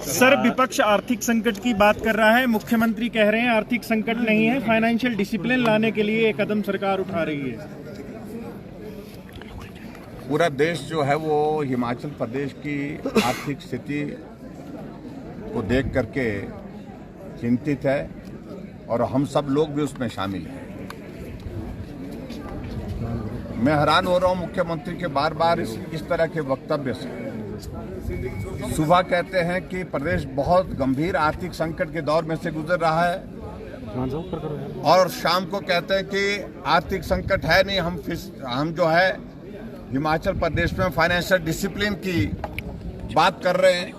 Sir, विपक्ष आर्थिक संकट की बात कर रहा है। मुख्यमंत्री कह रहे हैं आर्थिक संकट नहीं है, फाइनेंशियल डिसिप्लिन लाने के लिए एक कदम सरकार उठा रही है। पूरा देश जो है वो हिमाचल प्रदेश की आर्थिक स्थिति को देख करके चिंतित है और हम सब लोग भी उसमें शामिल हैं। मैं हैरान हो रहा हूँ मुख्यमंत्री के बार बार इस तरह के वक्तव्य से। सुबह कहते हैं कि प्रदेश बहुत गंभीर आर्थिक संकट के दौर में से गुजर रहा है और शाम को कहते हैं कि आर्थिक संकट है नहीं, हम जो है हिमाचल प्रदेश में फाइनेंशियल डिसिप्लिन की बात कर रहे हैं।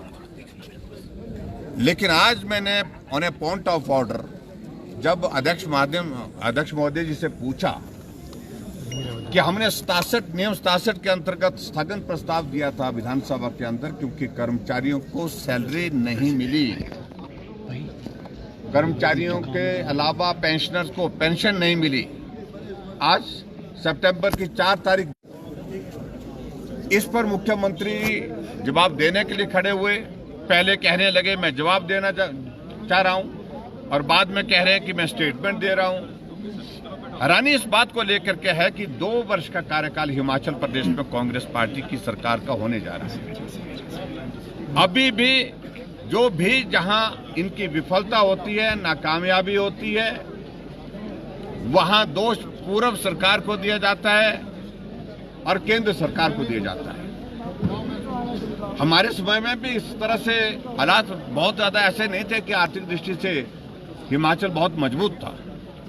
लेकिन आज मैंने on A point of order जब अध्यक्ष महोदय जी से पूछा कि हमने नियम 67 के अंतर्गत स्थगन प्रस्ताव दिया था विधानसभा के अंदर, क्योंकि कर्मचारियों को सैलरी नहीं मिली, कर्मचारियों के अलावा पेंशनर्स को पेंशन नहीं मिली। आज सितंबर की 4 तारीख इस पर मुख्यमंत्री जवाब देने के लिए खड़े हुए। पहले कहने लगे मैं जवाब देना चाह रहा हूं और बाद में कह रहे हैं कि मैं स्टेटमेंट दे रहा हूं। हैरानी इस बात को लेकर के है कि 2 वर्ष का कार्यकाल हिमाचल प्रदेश में कांग्रेस पार्टी की सरकार का होने जा रहा है। अभी भी जो भी जहां इनकी विफलता होती है, नाकामयाबी होती है, वहां दोष पूर्व सरकार को दिया जाता है और केंद्र सरकार को दिया जाता है। हमारे समय में भी इस तरह से हालात बहुत ज्यादा ऐसे नहीं थे कि आर्थिक दृष्टि से हिमाचल बहुत मजबूत था,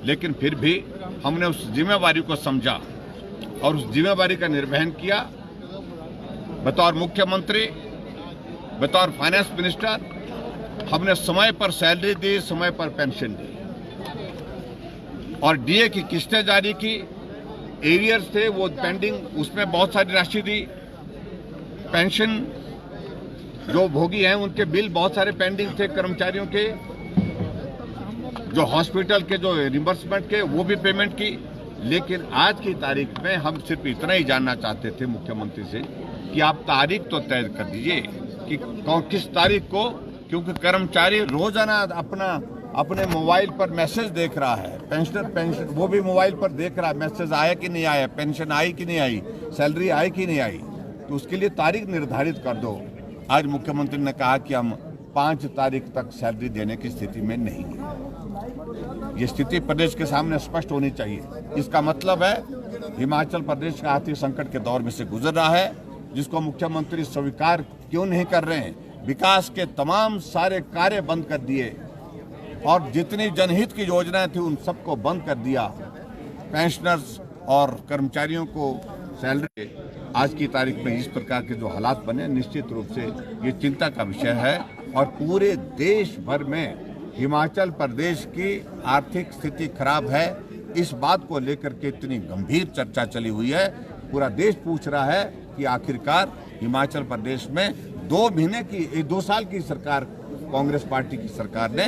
लेकिन फिर भी हमने उस जिम्मेवारी को समझा और उस जिम्मेवारी का निर्वहन किया। बतौर मुख्यमंत्री, बतौर फाइनेंस मिनिस्टर हमने समय पर सैलरी दी, समय पर पेंशन दी और डीए की किस्तें जारी की। एरियर्स थे वो पेंडिंग, उसमें बहुत सारी राशि दी। पेंशन जो भोगी हैं उनके बिल बहुत सारे पेंडिंग थे, कर्मचारियों के जो हॉस्पिटल के जो रिम्बर्समेंट के वो भी पेमेंट की। लेकिन आज की तारीख में हम सिर्फ इतना ही जानना चाहते थे मुख्यमंत्री से कि आप तारीख तो तय कर दीजिए कि किस तारीख को, क्योंकि कर्मचारी रोजाना अपने मोबाइल पर मैसेज देख रहा है। पेंशन वो भी मोबाइल पर देख रहा है, मैसेज आया कि नहीं आया, पेंशन आई कि नहीं आई, सैलरी आई कि नहीं आई, तो उसके लिए तारीख निर्धारित कर दो। आज मुख्यमंत्री ने कहा कि हम 5 तारीख तक सैलरी देने की स्थिति में नहीं है। ये स्थिति प्रदेश के सामने स्पष्ट होनी चाहिए। इसका मतलब है हिमाचल प्रदेश का आर्थिक संकट के दौर में से गुजर रहा है, जिसको मुख्यमंत्री स्वीकार क्यों नहीं कर रहे हैं। विकास के तमाम सारे कार्य बंद कर दिए और जितनी जनहित की योजनाएं थी उन सबको बंद कर दिया। पेंशनर्स और कर्मचारियों को सैलरी आज की तारीख में इस प्रकार के जो हालात बने, निश्चित रूप से ये चिंता का विषय है और पूरे देश भर में हिमाचल प्रदेश की आर्थिक स्थिति खराब है। इस बात को लेकर के इतनी गंभीर चर्चा चली हुई है। पूरा देश पूछ रहा है कि आखिरकार हिमाचल प्रदेश में 2 साल की सरकार, कांग्रेस पार्टी की सरकार ने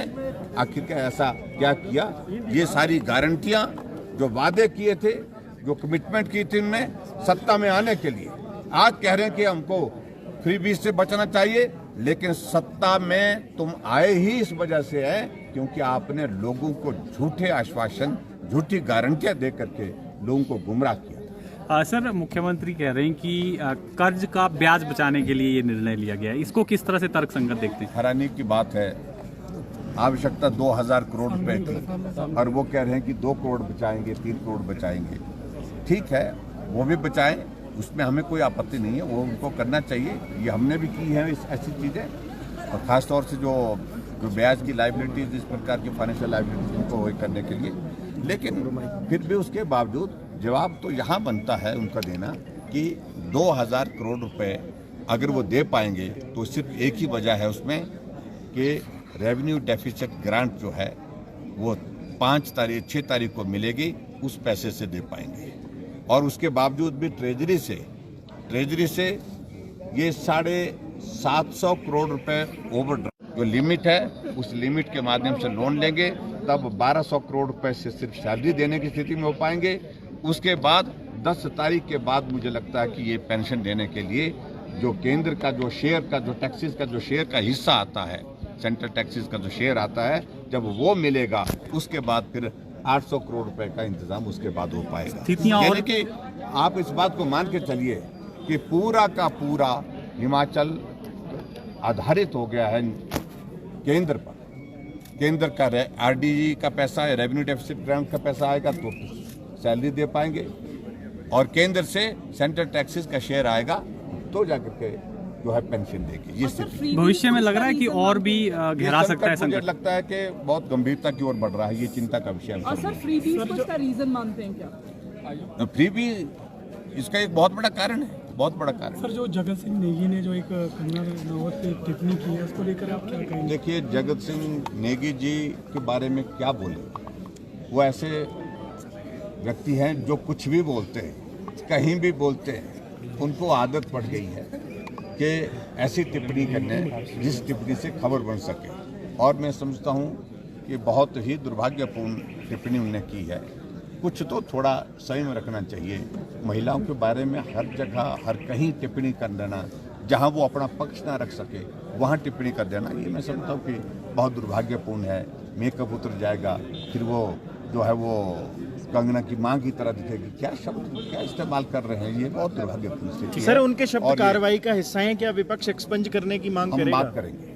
आखिरकार ऐसा क्या किया। ये सारी गारंटियां जो वादे किए थे, जो कमिटमेंट की थी उन्होंने सत्ता में आने के लिए, आज कह रहे हैं कि हमको फ्रीबीज से बचना चाहिए। लेकिन सत्ता में तुम आए ही इस वजह से है क्योंकि आपने लोगों को झूठे आश्वासन, झूठी गारंटियां दे करके लोगों को गुमराह किया। सर, मुख्यमंत्री कह रहे हैं कि कर्ज का ब्याज बचाने के लिए ये निर्णय लिया गया है, इसको किस तरह से तर्कसंगत देखते हैं? हैरानी की बात है, आवश्यकता 2000 करोड़ रुपए की और वो कह रहे हैं कि 2 करोड़ बचाएंगे, 3 करोड़ बचाएंगे। ठीक है, वो भी बचाएं, उसमें हमें कोई आपत्ति नहीं है, वो उनको करना चाहिए। ये हमने भी की है ऐसी चीज़ें, और ख़ासतौर से जो ब्याज की लाइबिलिटीज, इस प्रकार की फाइनेंशियल लाइबिलिटीज उनको करने के लिए। लेकिन फिर भी उसके बावजूद जवाब तो यहाँ बनता है उनका देना कि 2000 करोड़ रुपए अगर वो दे पाएंगे तो सिर्फ एक ही वजह है उसमें कि रेवेन्यू डेफिसिट ग्रांट जो है वो 6 तारीख को मिलेगी, उस पैसे से दे पाएंगे। और उसके बावजूद भी ट्रेजरी से ये 750 करोड़ रुपए ओवरड्राफ्ट जो लिमिट है, उस लिमिट के माध्यम से लोन लेंगे, तब 1200 करोड़ रुपए से सिर्फ सैलरी देने की स्थिति में हो पाएंगे। उसके बाद 10 तारीख के बाद मुझे लगता है कि ये पेंशन देने के लिए जो केंद्र का जो शेयर का जो टैक्सेस का जो शेयर का हिस्सा आता है, सेंट्रल टैक्सेस का जो शेयर आता है, जब वो मिलेगा उसके बाद फिर 800 करोड़ रुपए का इंतजाम उसके बाद हो पाएगा। स्थितियां यानी कि आप इस बात को मान के चलिए कि पूरा का पूरा हिमाचल आधारित हो गया है केंद्र पर। केंद्र का आरडीई का पैसा है, रेवेन्यू डेफिसिट ग्रांट का पैसा आएगा तो सैलरी दे पाएंगे, और केंद्र से सेंट्रल टैक्सेस का शेयर आएगा तो जाकर के जो है पेंशन देगी। ये स्थिति भविष्य में लग रहा है कि और भी गहरा सकता है मुझे संकट। लगता है कि बहुत गंभीरता की ओर बढ़ रहा है, ये चिंता का विषय और सर फ्रीबीज को इसका रीजन मानते हैं क्या? फ्रीबी इसका एक बहुत बड़ा कारण है, बहुत बड़ा कारण। सर, जो जगत सिंह नेगी ने जो एक कंगना रनावत पे टिप्पणी की है, उसको लेकर आप क्या कहेंगे? देखिए, जगत सिंह नेगी जी के बारे में क्या बोले, वो ऐसे व्यक्ति हैं जो कुछ भी बोलते हैं, कहीं भी बोलते हैं, उनको आदत पड़ गई है कि ऐसी टिप्पणी करने जिस टिप्पणी से खबर बन सके, और मैं समझता हूँ कि बहुत ही दुर्भाग्यपूर्ण टिप्पणी उन्होंने की है। कुछ तो थोड़ा संयम रखना चाहिए। महिलाओं के बारे में हर जगह हर कहीं टिप्पणी कर देना, जहाँ वो अपना पक्ष ना रख सके वहाँ टिप्पणी कर देना, ये मैं समझता हूँ कि बहुत दुर्भाग्यपूर्ण है। मेकअप उतर जाएगा, फिर वो जो है वो कंगना की मां की तरह दिखेगी। क्या शब्द क्या इस्तेमाल कर रहे हैं, ये बहुत दुर्भाग्यपूर्ण स्थिति है। सर, उनके शब्द और ये- कार्रवाई का हिस्सा हैं क्या? विपक्ष एक्सपंज करने की मांग हम करेगा? बात करेंगे।